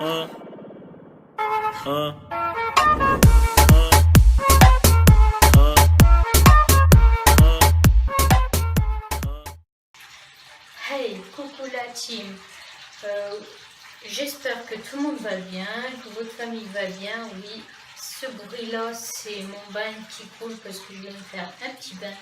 Hey, coucou la team. J'espère que tout le monde va bien, que votre famille va bien. Oui, ce bruit-là, c'est mon bain qui coule parce que je vais me faire un petit bain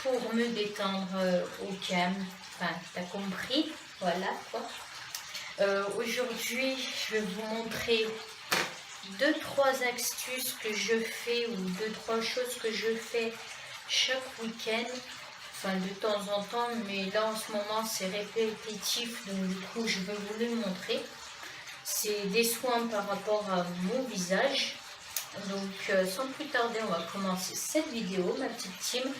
pour me détendre au calme. Enfin, t'as compris, voilà quoi. Aujourd'hui, je vais vous montrer 2-3 astuces que je fais ou 2-3 choses que je fais chaque week-end. Enfin, de temps en temps, mais là en ce moment c'est répétitif, donc du coup je vais vous le montrer. C'est des soins par rapport à mon visage. Donc sans plus tarder, on va commencer cette vidéo, ma petite team.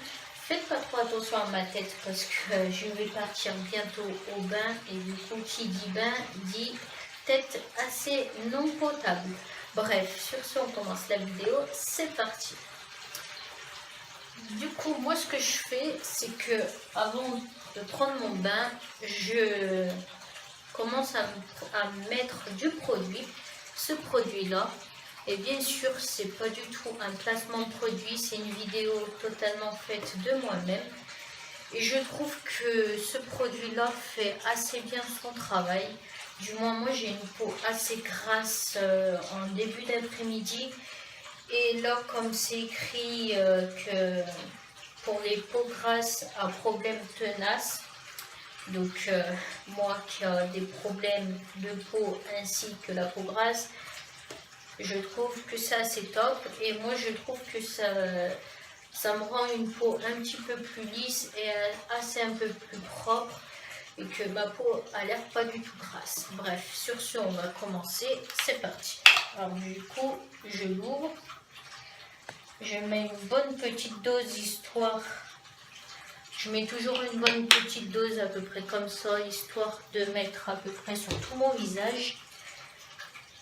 Faites pas trop attention à ma tête parce que je vais partir bientôt au bain et du coup qui dit bain dit tête assez non potable. Bref, sur ce on commence la vidéo, c'est parti. Du coup, moi ce que je fais, c'est que avant de prendre mon bain, je commence à mettre du produit. Ce produit-là, et bien sûr, c'est pas du tout un placement de produit, c'est une vidéo totalement faite de moi-même. Et je trouve que ce produit-là fait assez bien son travail. Du moins, moi j'ai une peau assez grasse en début d'après-midi. Et là, comme c'est écrit que pour les peaux grasses à problème tenace, donc moi qui ai des problèmes de peau ainsi que la peau grasse, je trouve que ça c'est top. Et moi je trouve que ça me rend une peau un petit peu plus lisse et assez un peu plus propre. Et que ma peau a l'air pas du tout grasse. Bref, sur ce on va commencer, c'est parti. Alors du coup, je l'ouvre. Je mets une bonne petite dose histoire. Je mets toujours une bonne petite dose à peu près comme ça, histoire de mettre à peu près sur tout mon visage.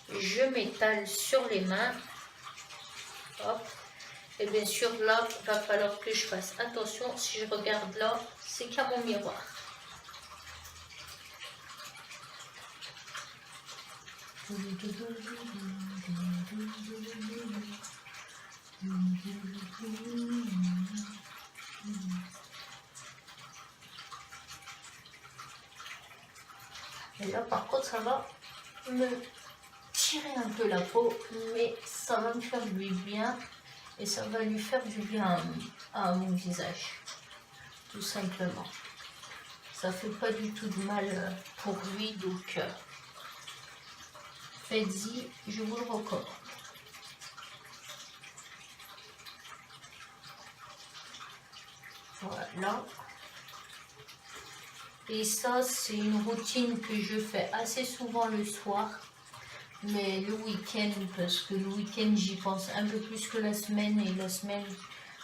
Je m'étale sur les mains. Hop. Et bien sûr là, il va falloir que je fasse attention. Si je regarde là, c'est qu'à mon miroir. Et là par contre ça va me tirer un peu la peau, mais ça va me faire du bien et ça va lui faire du bien à mon visage, tout simplement. Ça fait pas du tout de mal pour lui, donc faites-y, je vous le recommande. Voilà. Et ça, c'est une routine que je fais assez souvent le soir. Mais le week-end, parce que le week-end, j'y pense un peu plus que la semaine. Et la semaine,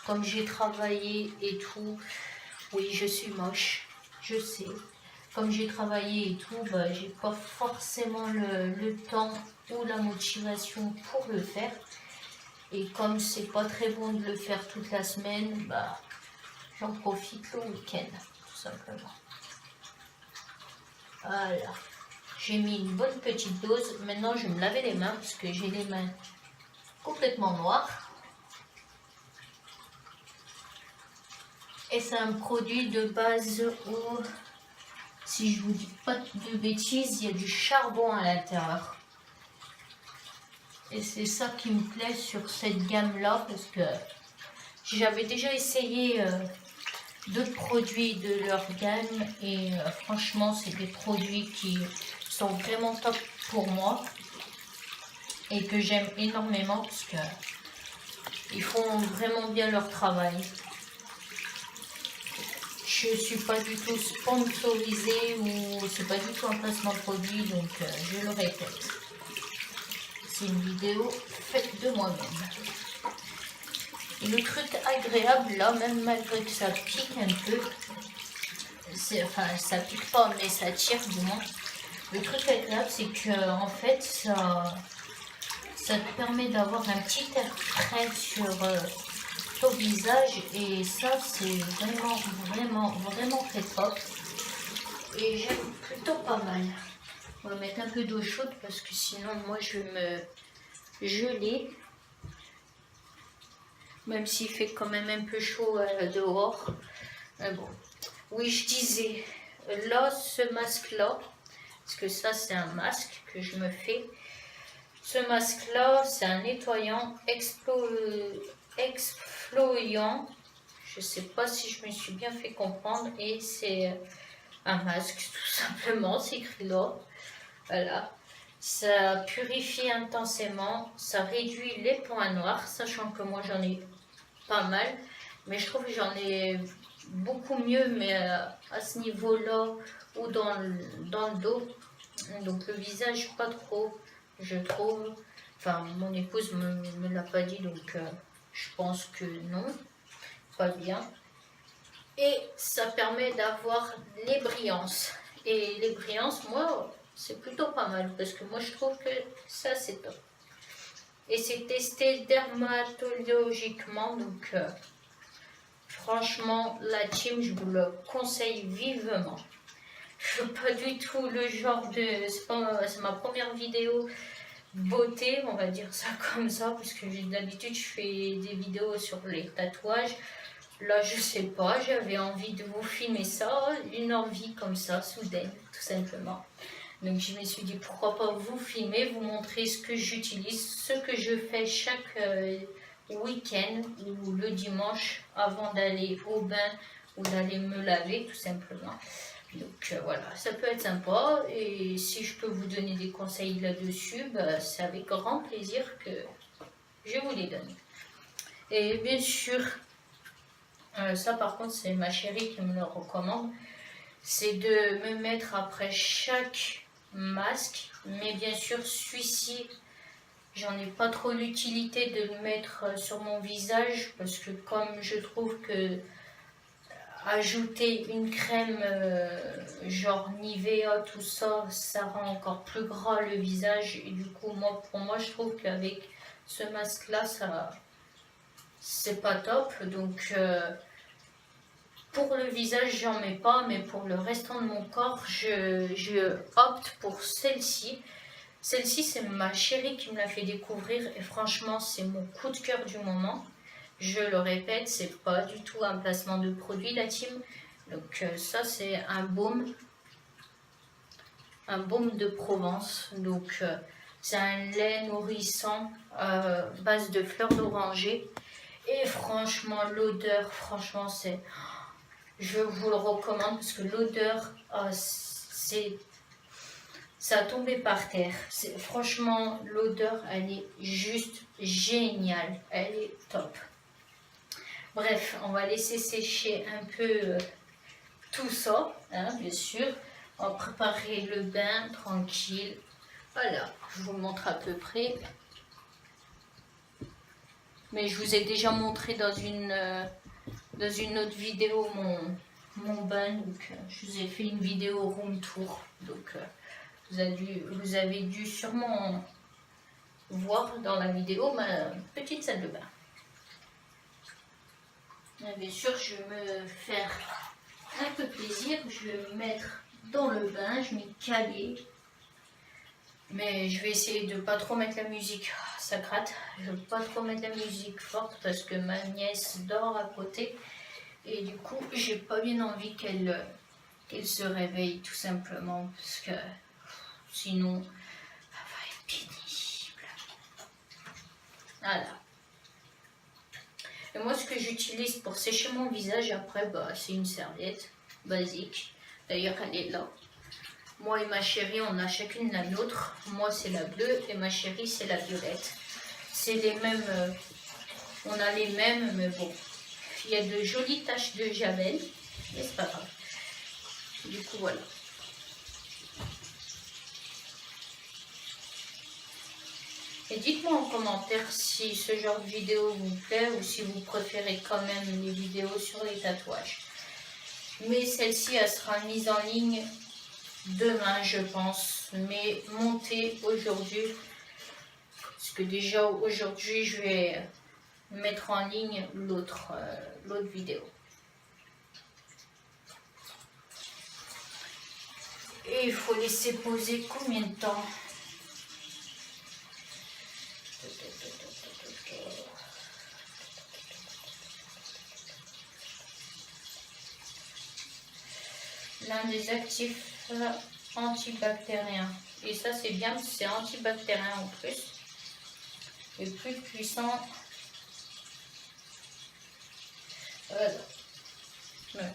comme j'ai travaillé et tout, oui, je suis moche, je sais. Comme j'ai travaillé et tout, bah, j'ai pas forcément le temps ou la motivation pour le faire. Et comme c'est pas très bon de le faire toute la semaine, bah, j'en profite le week-end, tout simplement. Voilà. J'ai mis une bonne petite dose. Maintenant, je vais me laver les mains parce que j'ai les mains complètement noires. Et c'est un produit de base où, si je vous dis pas de bêtises, il y a du charbon à l'intérieur. Et c'est ça qui me plaît sur cette gamme-là parce que j'avais déjà essayé d'autres produits de leur gamme et franchement, c'est des produits qui sont vraiment top pour moi et que j'aime énormément parce que ils font vraiment bien leur travail. Je suis pas du tout sponsorisée ou c'est pas du tout un placement de produit, donc je le répète. C'est une vidéo faite de moi-même. Et le truc agréable là, même malgré que ça pique un peu, enfin ça pique pas mais ça tire du moins. Le truc agréable c'est que en fait ça te permet d'avoir un petit air frais sur ton visage et ça c'est vraiment très top et j'aime plutôt pas mal. On va mettre un peu d'eau chaude parce que sinon moi je vais me geler. Même s'il fait quand même un peu chaud dehors. Mais bon. Oui, je disais, là, ce masque-là, parce que ça c'est un masque que je me fais. Ce masque-là, c'est un nettoyant exfoliant. Je sais pas si je me suis bien fait comprendre. Et c'est un masque, tout simplement, c'est écrit là. Voilà. Ça purifie intensément, ça réduit les points noirs, sachant que moi j'en ai pas mal. Mais je trouve que j'en ai beaucoup mieux, mais à ce niveau-là ou dans le dos. Donc le visage, pas trop, je trouve. Enfin, mon épouse me l'a pas dit, donc je pense que non, pas bien. Et ça permet d'avoir les brillances. Et les brillances, moi, c'est plutôt pas mal, parce que moi je trouve que ça c'est top. Et c'est testé dermatologiquement, donc franchement, la team, je vous le conseille vivement. Je ne suis pas du tout le genre de... C'est ma première vidéo beauté, on va dire ça comme ça, parce que d'habitude, je fais des vidéos sur les tatouages. Là, je sais pas, j'avais envie de vous filmer ça, une envie comme ça, soudaine, tout simplement. Donc, je me suis dit, pourquoi pas vous filmer, vous montrer ce que j'utilise, ce que je fais chaque week-end ou le dimanche avant d'aller au bain ou d'aller me laver, tout simplement. Donc, voilà, ça peut être sympa. Et si je peux vous donner des conseils là-dessus, bah, c'est avec grand plaisir que je vous les donne. Et bien sûr, ça par contre, c'est ma chérie qui me le recommande, c'est de me mettre après chaque masque, mais bien sûr celui-ci, j'en ai pas trop l'utilité de le mettre sur mon visage, parce que comme je trouve que ajouter une crème genre Nivea, tout ça, ça rend encore plus gras le visage, et du coup pour moi je trouve qu'avec ce masque là, ça c'est pas top. Donc pour le visage, j'en mets pas, mais pour le restant de mon corps, je opte pour celle-ci. Celle-ci, c'est ma chérie qui me l'a fait découvrir et franchement, c'est mon coup de cœur du moment. Je le répète, c'est pas du tout un placement de produit, la team. Donc ça, c'est un baume de Provence. Donc c'est un lait nourrissant base de fleurs d'oranger. Et franchement, l'odeur, franchement, c'est... Je vous le recommande parce que l'odeur, ça a tombé par terre. Franchement, l'odeur, elle est juste géniale. Elle est top. Bref, on va laisser sécher un peu tout ça, hein, bien sûr. On va préparer le bain tranquille. Voilà, je vous le montre à peu près. Mais je vous ai déjà montré dans une autre vidéo mon bain. Donc, je vous ai fait une vidéo room tour. Donc, vous avez dû sûrement voir dans la vidéo ma petite salle de bain. Et bien sûr, je vais me faire un peu plaisir. Je vais me mettre dans le bain. Je vais caler. Mais je vais essayer de pas trop mettre la musique, ça gratte. Je ne veux pas trop mettre la musique forte parce que ma nièce dort à côté. Et du coup, j'ai pas bien envie qu'elle se réveille tout simplement. Parce que sinon, ça va être pénible. Voilà. Et moi, ce que j'utilise pour sécher mon visage après, bah, c'est une serviette basique. D'ailleurs, elle est là. Moi et ma chérie, on a chacune la nôtre. Moi, c'est la bleue et ma chérie, c'est la violette. C'est les mêmes, on a les mêmes, mais bon. Il y a de jolies taches de javel, mais c'est pas grave. Du coup, voilà. Et dites-moi en commentaire si ce genre de vidéo vous plaît ou si vous préférez quand même les vidéos sur les tatouages. Mais celle-ci, elle sera mise en ligne demain, je pense, mais montée aujourd'hui. Parce que déjà aujourd'hui, je vais mettre en ligne l'autre vidéo. Et il faut laisser poser combien de temps? L'un des actifs antibactériens. Et ça, c'est bien, c'est antibactérien en plus. Et plus puissant. Voilà. Ouais.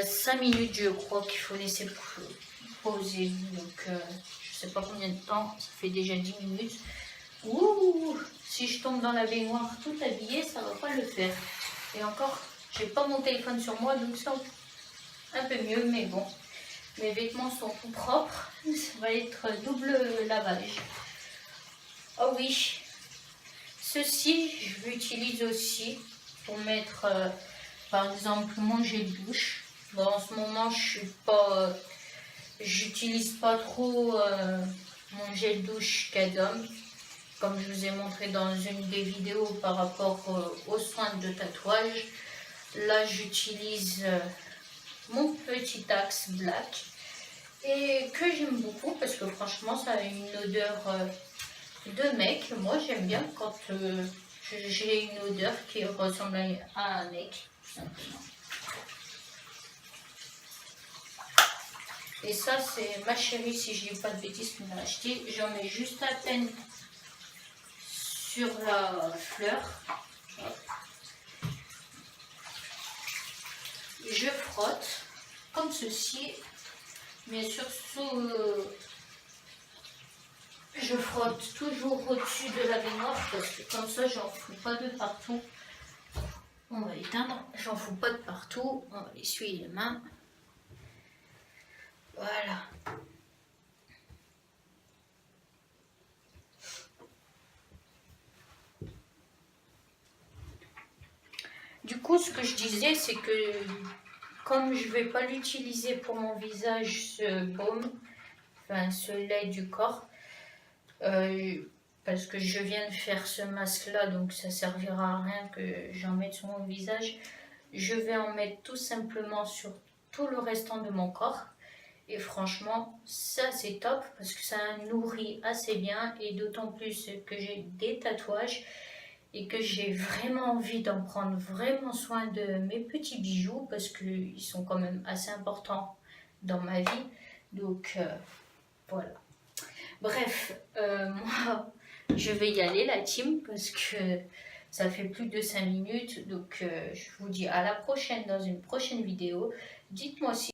5 minutes, je crois qu'il faut laisser poser. Donc, je sais pas combien de temps. Ça fait déjà 10 minutes. Ouh, si je tombe dans la baignoire tout habillée, ça va pas le faire. Et encore, j'ai pas mon téléphone sur moi, donc c'est un peu mieux, mais bon. Mes vêtements sont tout propres. Ça va être double lavage. Oh oui. Ceci, je l'utilise aussi pour mettre, par exemple, mon gel douche. Bon, en ce moment, j'utilise pas trop mon gel douche Cadom, comme je vous ai montré dans une des vidéos par rapport aux soins de tatouage. Là, j'utilise mon petit Axe Black et que j'aime beaucoup parce que franchement, ça a une odeur de mec. Moi, j'aime bien quand j'ai une odeur qui ressemble à un mec, tout simplement. Et ça, c'est ma chérie, si je dis pas de bêtises, qui m'a acheté. J'en mets juste à peine sur la fleur. Je frotte comme ceci, mais surtout je frotte toujours au-dessus de la baignoire parce que comme ça j'en fous pas de partout. On va éteindre, j'en fous pas de partout, on va essuyer les mains. Voilà. Du coup, ce que je disais, c'est que comme je ne vais pas l'utiliser pour mon visage, ce baume, enfin ce lait du corps, parce que je viens de faire ce masque-là, donc ça ne servira à rien que j'en mette sur mon visage. Je vais en mettre tout simplement sur tout le restant de mon corps. Et franchement, ça c'est top parce que ça nourrit assez bien et d'autant plus que j'ai des tatouages et que j'ai vraiment envie d'en prendre vraiment soin de mes petits bijoux parce qu'ils sont quand même assez importants dans ma vie. Donc voilà. Bref, moi je vais y aller la team parce que ça fait plus de 5 minutes. Donc je vous dis à la prochaine dans une prochaine vidéo. Dites-moi si...